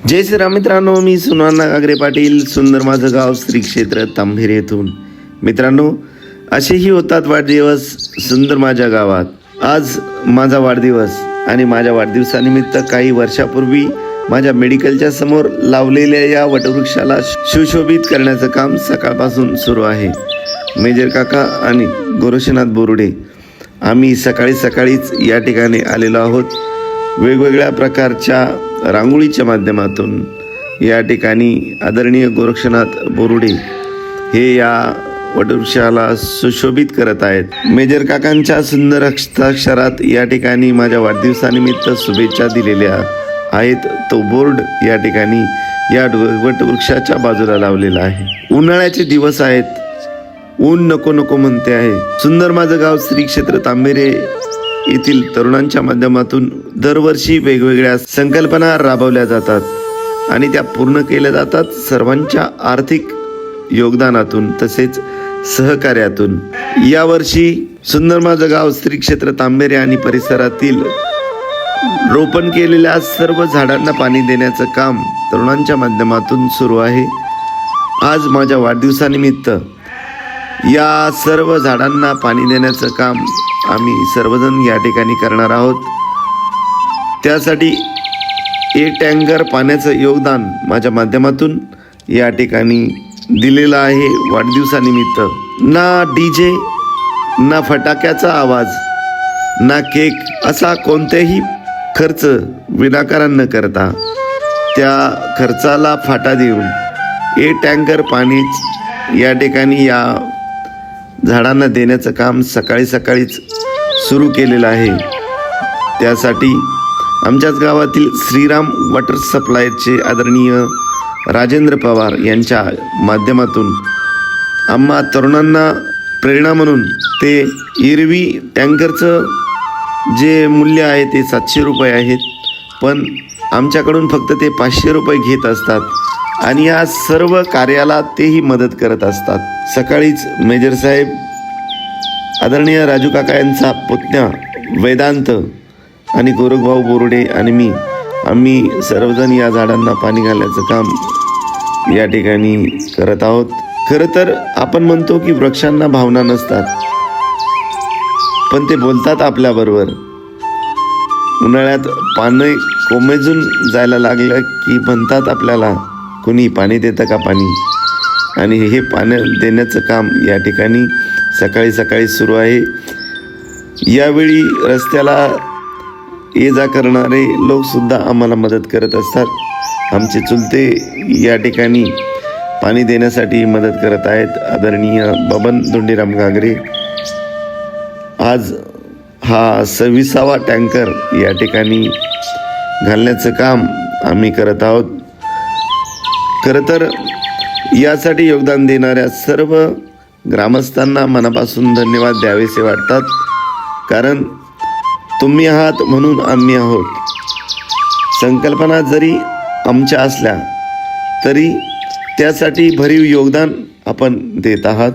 जय श्रीराम मित्रांनो, मी सुनाना गागरे पाटील. सुंदर माझं गाव श्री क्षेत्र तांभेरे येथून. मित्रांनो, असेही होतात वाढदिवस सुंदर माझ्या गावात. आज माझा वाढदिवस आणि माझ्या वाढदिवसानिमित्त काही वर्षापूर्वी माझ्या मेडिकलच्या समोर लावलेल्या या वटवृक्षाला सुशोभित करण्याचं काम सकाळपासून सुरू आहे. मेजर काका आणि गोरक्षनाथ बोरुडे आम्ही सकाळीच या ठिकाणी आलेलो आहोत. वेगवेगळ्या प्रकारच्या रांगोळीच्या माध्यमातून या ठिकाणी आदरणीय गोरक्षनाथ बोरुडे हे या वटवृक्षाला सुशोभित करत आहेत. मेजर काकांच्या सुंदर हस्ताक्षरात या ठिकाणी माझ्या वाढदिवसानिमित्त शुभेच्छा दिलेल्या आहेत. तो बोर्ड या ठिकाणी या वटवृक्षाच्या बाजूला लावलेला आहे. उन्हाळ्याचे दिवस आहेत. ऊन नको नको म्हणते आहे. सुंदर माझं गाव श्री क्षेत्र तांभेरे येथील तरुणांच्या माध्यमातून दरवर्षी वेगवेगळ्या संकल्पना राबवल्या जातात आणि त्या पूर्ण केल्या जातात सर्वांच्या आर्थिक योगदानातून तसेच सहकार्यातून. यावर्षी सुंदर माझं गाव श्री क्षेत्र तांभेरे आणि परिसरातील रोपण केलेल्या सर्व झाडांना पाणी देण्याचं काम तरुणांच्या माध्यमातून सुरू आहे. आज माझ्या वाढदिवसानिमित्त या सर्व झाडांना पाणी देण्याचं काम आम्ही सर्वजण या ठिकाणी करणार आहोत. त्यासाठी 1 टँकर पाण्याचं योगदान माझ्या माध्यमातून या ठिकाणी दिलेलं आहे. वाढदिवसानिमित्त ना डीजे, ना फटाक्याचा आवाज, ना केक असा कोणताही खर्च विनाकारण न करता त्या खर्चाला फाटा देऊन 1 टँकर पाणी या ठिकाणी या झाडांना देण्याचं काम सकाळीच सुरू केलेलं आहे. त्यासाठी आमच्याच गावातील श्रीराम वॉटर सप्लायचे आदरणीय राजेंद्र पवार यांच्या माध्यमातून आम्हा तरुणांना प्रेरणा म्हणून ते एरवी टँकरचं जे मूल्य आहे ते 700 रुपये आहेत, पण आमच्याकडून फक्त ते 500 रुपये घेत असतात आणि या सर्व कार्याला तेही मदत करत असतात. सकाळीच मेजर साहेब, आदरणीय राजू काका यांचा पुतण्या वेदांत आणि गोरखभाऊ बोरुडे आणि आम्ही सर्वजण या झाडांना पाणी घालण्याचं काम या ठिकाणी करत आहोत. खरं तर आपण म्हणतो की वृक्षांना भावना नसतात, पण ते बोलतात आपल्याबरोबर. उन्हाळ्यात पानं कोमेजून जायला लागलं की म्हणतात आपल्याला, कुणी पाणी देतं का पाणी. आणि हे पाणी देण्याचं काम या ठिकाणी सकाळी सुरू आहे. यावेळी रस्त्याला ये जा करणारे लोकसुद्धा आम्हाला मदत करत असतात. आमचे चुलते या ठिकाणी पाणी देण्यासाठी मदत करत आहेत. आदरणीय बबन धोंडीराम गागरे. आज हा 26वा टँकर या ठिकाणी घालण्याचं काम आम्ही करत आहोत. खरं तर यासाठी योगदान देणाऱ्या सर्व ग्रामस्थांना मनापासून धन्यवाद द्यावेसे वाटतात, कारण तुम्ही आहात म्हणून आम्ही आहोत. संकल्पना जरी आमच्या असल्या तरी त्यासाठी भरीव योगदान आपण देत आहात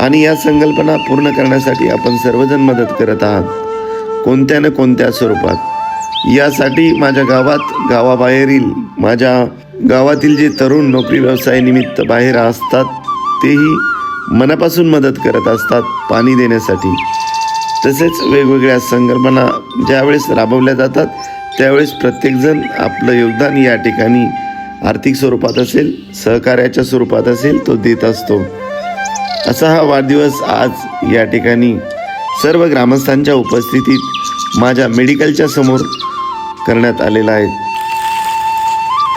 आणि या संकल्पना पूर्ण करण्यासाठी आपण सर्वजण मदत करत आहात कोणत्या न कोणत्या स्वरूपात. यासाठी माझ्या गावाबाहेरील माझ्या गावातील जे तरुण नोकरी व्यवसायानिमित्त बाहेर असतात तेही मनापासून मदत करत असतात पाणी देण्यासाठी. तसेच वेगवेगळ्या संकल्पना ज्यावेळेस राबवल्या जातात त्यावेळेस प्रत्येकजण आपलं योगदान या ठिकाणी आर्थिक स्वरूपात असेल, सहकार्याच्या स्वरूपात असेल, तो देत असतो. असा हा वाढदिवस आज या ठिकाणी सर्व ग्रामस्थांच्या उपस्थितीत माझ्या मेडिकलच्या समोर करण्यात आलेला आहे.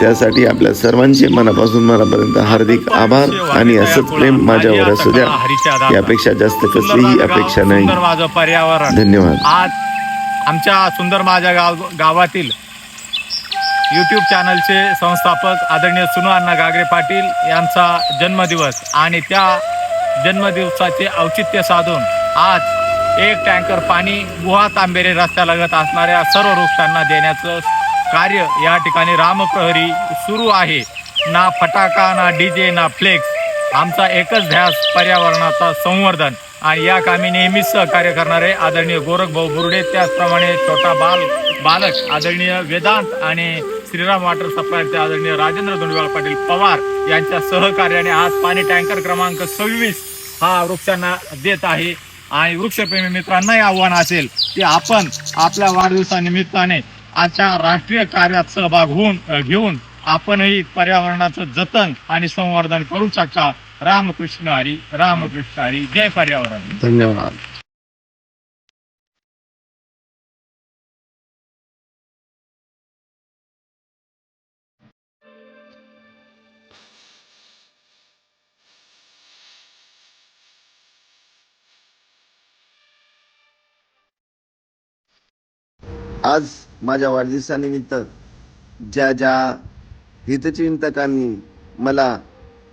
त्यासाठी आपल्या सर्वांचे मनापासून मनापर्यंत हार्दिक आभार आणि असंच प्रेम माझ्यावर असू द्या. यापेक्षा जास्त कसलीही अपेक्षा नाही. धन्यवाद. आज आमच्या सुंदर माझ्या गावातील यूट्यूब चॅनलचे संस्थापक आदरणीय सुनाना गागरे पाटील यांचा जन्मदिवस आणि त्या जन्मदिवसाचे औचित्य साधून आज 1 टँकर पाणी गुहा तांबेरे रस्त्यालगत असणाऱ्या सर्व वृक्षांना देण्याचं कार्य या ठिकाणी रामप्रहरी सुरू आहे. ना फटाका, ना डीजे, ना फ्लेक्स. आमचा एकच ध्यास पर्यावरणाचा संवर्धन आणि या कामी नेहमीच सहकार्य करणारे आदरणीय गोरखभाऊ बोरुडे, त्याचप्रमाणे छोटा बाल बालक आदरणीय वेदांत आणि श्रीराम वॉटर सप्लायचे आदरणीय राजेंद्र धोंडीवाल पाटील पवार यांच्या सहकार्याने आज पाणी टँकर क्रमांक 26 हा वृक्षांना देत आहे. आणि वृक्षप्रेमी मित्रांनाही आव्हान असेल की आपण आपल्या वाढदिवसानिमित्ताने आजच्या राष्ट्रीय कार्यात सहभाग घेऊन आपणही पर्यावरणाचं जतन आणि संवर्धन करू शकता. रामकृष्ण हरी, रामकृष्ण हरी. जय पर्यावरण. धन्यवाद. आज माझ्या वाढदिवसानिमित्त ज्या हितचिंतकांनी मला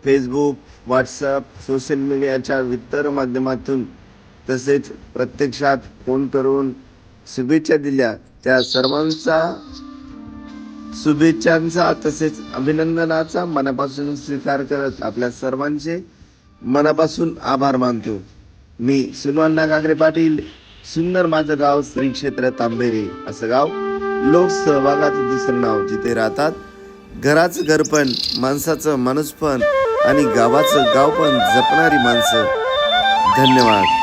फेसबुक, व्हॉट्सअप, सोशल मीडियाच्या इतर माध्यमातून तसेच प्रत्यक्षात फोन करून शुभेच्छा दिल्या, त्या सर्वांचा शुभेच्छांचा तसेच अभिनंदनाचा मनापासून स्वीकार करत आपल्या सर्वांचे मनापासून आभार मानतो. मी सुनवांना गागरे पाटील, सुंदर माझं गाव, श्री क्षेत्र तांबेरे असं गाव. लोक सहभागाचं दुसरं नाव. जिथे राहतात घराचं घर पण, माणसाचं माणूस पण आणि गावाचं गाव पण जपणारी माणसं. धन्यवाद.